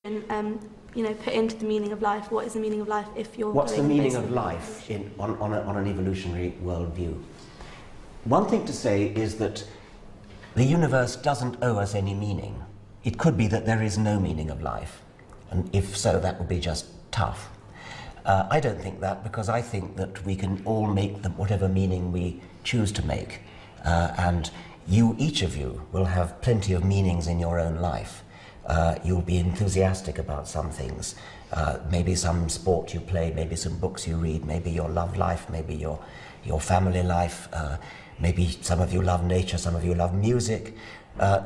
And put into the meaning of life. What is the meaning of life if you're... What's the meaning of life on an evolutionary worldview? One thing to say is that the universe doesn't owe us any meaning. It could be that there is no meaning of life, and if so, that would be just tough. I don't think that, because I think that we can all make whatever meaning we choose to make, and each of you will have plenty of meanings in your own life. You'll be enthusiastic about some things, maybe some sport you play, maybe some books you read, maybe your love life, maybe your family life, maybe some of you love nature, some of you love music.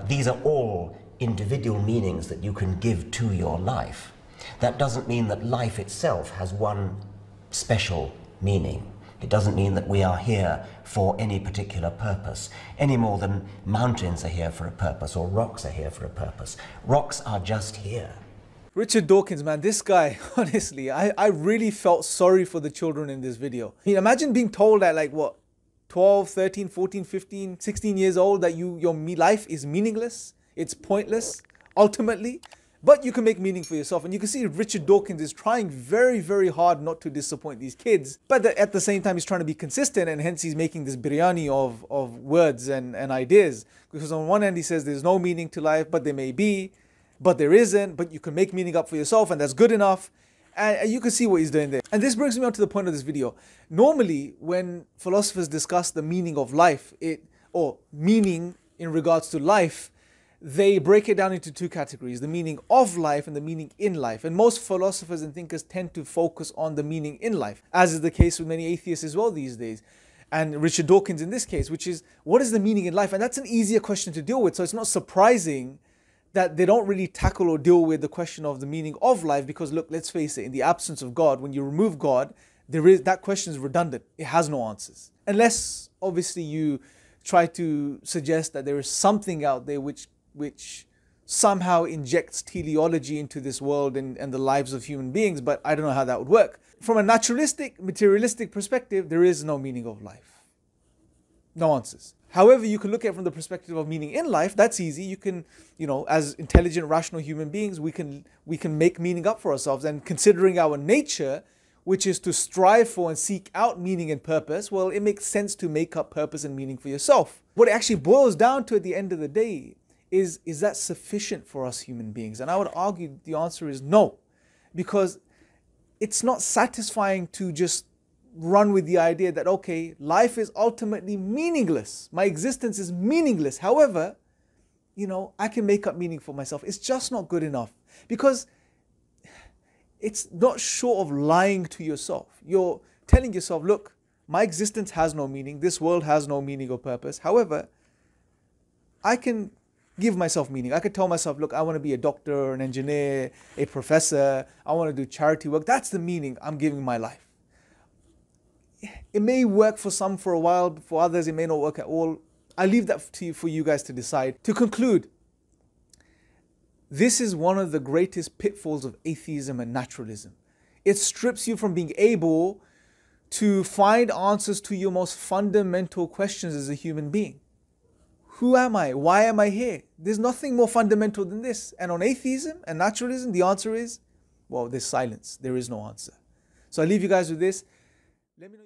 These are all individual meanings that you can give to your life. That doesn't mean that life itself has one special meaning. It doesn't mean that we are here for any particular purpose, any more than mountains are here for a purpose or rocks are here for a purpose. Rocks are just here. Richarda Dawkins, man, this guy, honestly, I really felt sorry for the children in this video. I mean, imagine being told at like, what, 12, 13, 14, 15, 16 years old that your life is meaningless, it's pointless, ultimately. But you can make meaning for yourself. And you can see Richarda Dawkins is trying very, very hard not to disappoint these kids. But at the same time, he's trying to be consistent, and hence he's making this biryani of words and ideas. Because on one hand, he says there's no meaning to life, but there may be, but there isn't, but you can make meaning up for yourself, and that's good enough. And you can see what he's doing there. And this brings me on to the point of this video. Normally, when philosophers discuss the meaning of life, or meaning in regards to life, they break it down into two categories, the meaning of life and the meaning in life. And most philosophers and thinkers tend to focus on the meaning in life, as is the case with many atheists as well these days. And Richarda Dawkins in this case, which is, what is the meaning in life? And that's an easier question to deal with. So it's not surprising that they don't really tackle or deal with the question of the meaning of life, because look, let's face it, in the absence of God, when you remove God, that question is redundant. It has no answers. Unless, obviously, you try to suggest that there is something out there which somehow injects teleology into this world and the lives of human beings, but I don't know how that would work. From a naturalistic, materialistic perspective, there is no meaning of life. No answers. However, you can look at it from the perspective of meaning in life. That's easy. You can, as intelligent, rational human beings, we can make meaning up for ourselves. And considering our nature, which is to strive for and seek out meaning and purpose, well, it makes sense to make up purpose and meaning for yourself. What it actually boils down to at the end of the day is that sufficient for us human beings? And I would argue the answer is no, because it's not satisfying to just run with the idea that, okay, life is ultimately meaningless. My existence is meaningless. However, I can make up meaning for myself. It's just not good enough, because it's not short of lying to yourself. You're telling yourself, look, my existence has no meaning. This world has no meaning or purpose. However, I can give myself meaning. I could tell myself, look, I want to be a doctor, an engineer, a professor. I want to do charity work. That's the meaning I'm giving my life. It may work for some for a while, but for others it may not work at all. I leave that to you, for you guys to decide. To conclude, this is one of the greatest pitfalls of atheism and naturalism. It strips you from being able to find answers to your most fundamental questions as a human being. Who am I? Why am I here? There's nothing more fundamental than this. And on atheism and naturalism, the answer is, well, there's silence. There is no answer. So I leave you guys with this. Let me know